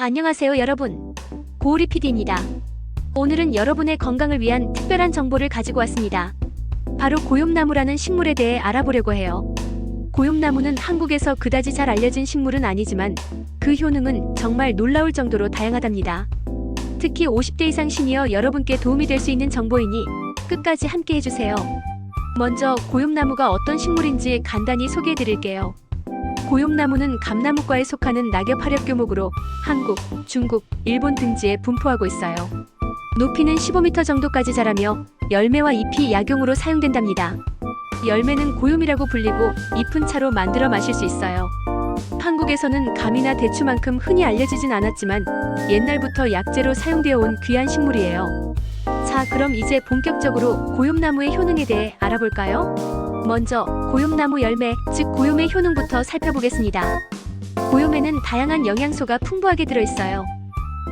안녕하세요 여러분. 고우리 PD입니다. 오늘은 여러분의 건강을 위한 특별한 정보를 가지고 왔습니다. 바로 고용나무라는 식물에 대해 알아보려고 해요. 고용나무는 한국에서 그다지 잘 알려진 식물은 아니지만 그 효능은 정말 놀라울 정도로 다양하답니다. 특히 50대 이상 시니어 여러분께 도움이 될 수 있는 정보이니 끝까지 함께 해주세요. 먼저 고용나무가 어떤 식물인지 간단히 소개해 드릴게요. 고용나무는 감나무과에 속하는 낙엽 하렵교목으로 한국, 중국, 일본 등지에 분포하고 있어요. 높이는 15m 정도까지 자라며 열매와 잎이 약용으로 사용된답니다. 열매는 고용이라고 불리고 잎은 차로 만들어 마실 수 있어요. 한국에서는 감이나 대추만큼 흔히 알려지진 않았지만 옛날부터 약재로 사용되어 온 귀한 식물이에요. 자, 그럼 이제 본격적으로 고용나무의 효능에 대해 알아볼까요? 먼저 고용나무 열매, 즉 고용의 효능부터 살펴보겠습니다. 고용에는 다양한 영양소가 풍부하게 들어있어요.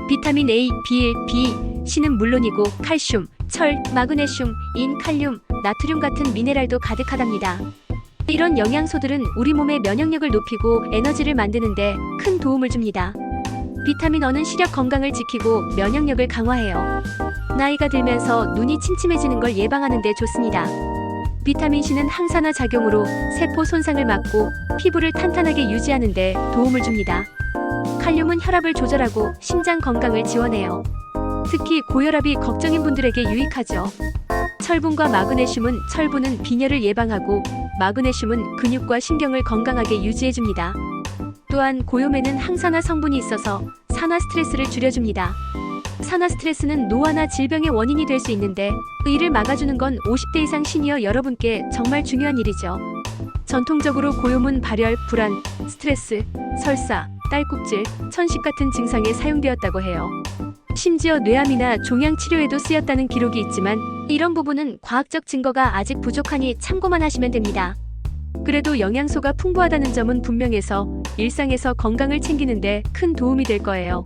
비타민 A, B1, B, C는 물론이고 칼슘, 철, 마그네슘, 인, 칼륨, 나트륨 같은 미네랄도 가득하답니다. 이런 영양소들은 우리 몸의 면역력을 높이고 에너지를 만드는데 큰 도움을 줍니다. 비타민 E는 시력 건강을 지키고 면역력을 강화해요. 나이가 들면서 눈이 침침해지는 걸 예방하는 데 좋습니다. 비타민 C는 항산화 작용으로 세포 손상을 막고 피부를 탄탄하게 유지하는 데 도움을 줍니다. 칼륨은 혈압을 조절하고 심장 건강을 지원해요. 특히 고혈압이 걱정인 분들에게 유익하죠. 철분과 마그네슘은 철분은 빈혈을 예방하고 마그네슘은 근육과 신경을 건강하게 유지해줍니다. 또한 고용에는 항산화 성분이 있어서 산화 스트레스를 줄여줍니다. 산화 스트레스는 노화나 질병의 원인이 될 수 있는데 이를 막아주는 건 50대 이상 시니어 여러분께 정말 중요한 일이죠. 전통적으로 고용은 발열, 불안, 스트레스, 설사, 딸꾹질, 천식 같은 증상에 사용되었다고 해요. 심지어 뇌암이나 종양 치료에도 쓰였다는 기록이 있지만 이런 부분은 과학적 증거가 아직 부족하니 참고만 하시면 됩니다. 그래도 영양소가 풍부하다는 점은 분명해서 일상에서 건강을 챙기는데 큰 도움이 될 거예요.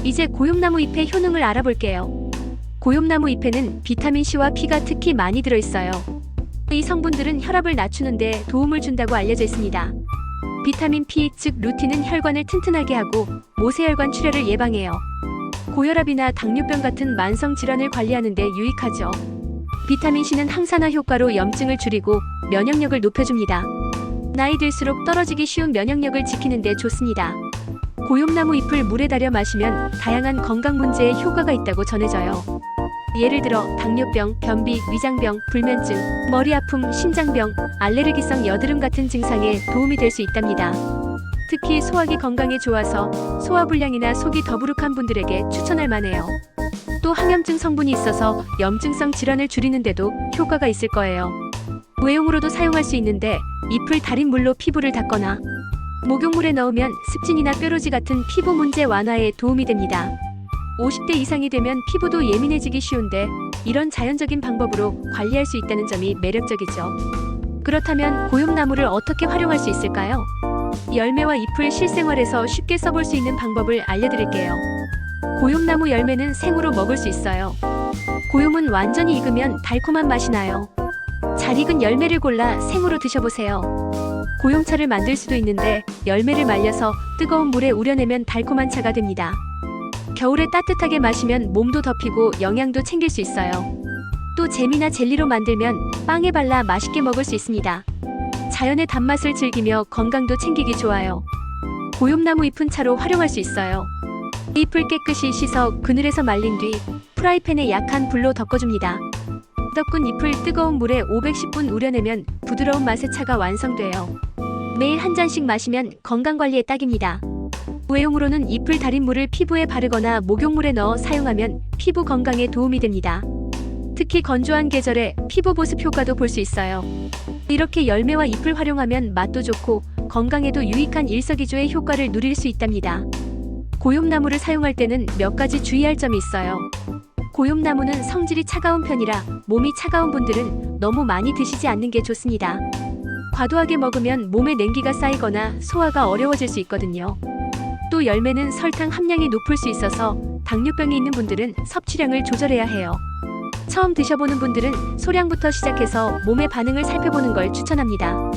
이제 고용나무 잎의 효능을 알아볼게요. 고용나무 잎에는 비타민C와 P가 특히 많이 들어있어요. 이 성분들은 혈압을 낮추는데 도움을 준다고 알려져 있습니다. 비타민 P, 즉 루틴은 혈관을 튼튼하게 하고 모세혈관 출혈을 예방해요. 고혈압이나 당뇨병 같은 만성 질환을 관리하는 데 유익하죠. 비타민 C는 항산화 효과로 염증을 줄이고 면역력을 높여줍니다. 나이 들수록 떨어지기 쉬운 면역력을 지키는 데 좋습니다. 고용나무 잎을 물에 달여 마시면 다양한 건강 문제에 효과가 있다고 전해져요. 예를 들어 당뇨병, 변비, 위장병, 불면증, 머리 아픔, 심장병, 알레르기성 여드름 같은 증상에 도움이 될 수 있답니다. 특히 소화기 건강에 좋아서 소화불량이나 속이 더부룩한 분들에게 추천할 만해요. 또 항염증 성분이 있어서 염증성 질환을 줄이는 데도 효과가 있을 거예요. 외용으로도 사용할 수 있는데 잎을 달인 물로 피부를 닦거나 목욕물에 넣으면 습진이나 뾰루지 같은 피부 문제 완화에 도움이 됩니다. 50대 이상이 되면 피부도 예민해지기 쉬운데 이런 자연적인 방법으로 관리할 수 있다는 점이 매력적이죠. 그렇다면 고용나무를 어떻게 활용할 수 있을까요? 열매와 잎을 실생활에서 쉽게 써볼 수 있는 방법을 알려드릴게요. 고용나무 열매는 생으로 먹을 수 있어요. 고용은 완전히 익으면 달콤한 맛이 나요. 잘 익은 열매를 골라 생으로 드셔보세요. 고용차를 만들 수도 있는데 열매를 말려서 뜨거운 물에 우려내면 달콤한 차가 됩니다. 겨울에 따뜻하게 마시면 몸도 덮이고 영양도 챙길 수 있어요. 또 잼이나 젤리로 만들면 빵에 발라 맛있게 먹을 수 있습니다. 자연의 단맛을 즐기며 건강도 챙기기 좋아요. 고용나무 잎은 차로 활용할 수 있어요. 잎을 깨끗이 씻어 그늘에서 말린 뒤 프라이팬에 약한 불로 덮어줍니다. 덮은 잎을 뜨거운 물에 510분 우려내면 부드러운 맛의 차가 완성돼요. 매일 한 잔씩 마시면 건강관리에 딱입니다. 외용으로는 잎을 달인 물을 피부에 바르거나 목욕물에 넣어 사용하면 피부 건강에 도움이 됩니다. 특히 건조한 계절에 피부 보습 효과도 볼 수 있어요. 이렇게 열매와 잎을 활용하면 맛도 좋고 건강에도 유익한 일석이조의 효과를 누릴 수 있답니다. 고용나무를 사용할 때는 몇 가지 주의할 점이 있어요. 고용나무는 성질이 차가운 편이라 몸이 차가운 분들은 너무 많이 드시지 않는 게 좋습니다. 과도하게 먹으면 몸에 냉기가 쌓이거나 소화가 어려워질 수 있거든요. 또 열매는 설탕 함량이 높을 수 있어서 당뇨병이 있는 분들은 섭취량을 조절해야 해요. 처음 드셔보는 분들은 소량부터 시작해서 몸의 반응을 살펴보는 걸 추천합니다.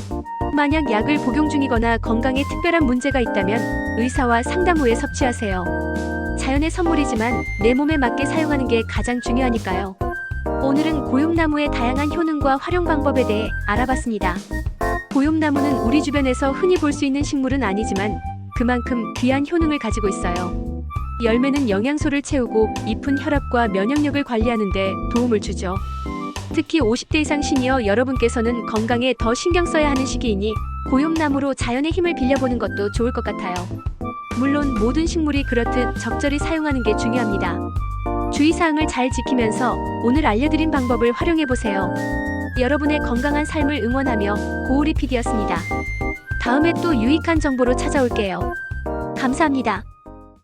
만약 약을 복용 중이거나 건강에 특별한 문제가 있다면 의사와 상담 후에 섭취하세요. 자연의 선물이지만 내 몸에 맞게 사용하는 게 가장 중요하니까요. 오늘은 고용나무의 다양한 효능과 활용 방법에 대해 알아봤습니다. 고용나무는 우리 주변에서 흔히 볼 수 있는 식물은 아니지만 그만큼 귀한 효능을 가지고 있어요. 열매는 영양소를 채우고 잎은 혈압과 면역력을 관리하는 데 도움을 주죠. 특히 50대 이상 시니어 여러분께서는 건강에 더 신경 써야 하는 시기이니 고용나무로 자연의 힘을 빌려보는 것도 좋을 것 같아요. 물론 모든 식물이 그렇듯 적절히 사용하는 게 중요합니다. 주의사항을 잘 지키면서 오늘 알려드린 방법을 활용해보세요. 여러분의 건강한 삶을 응원하며 고우리 PD였습니다. 다음에 또 유익한 정보로 찾아올게요. 감사합니다.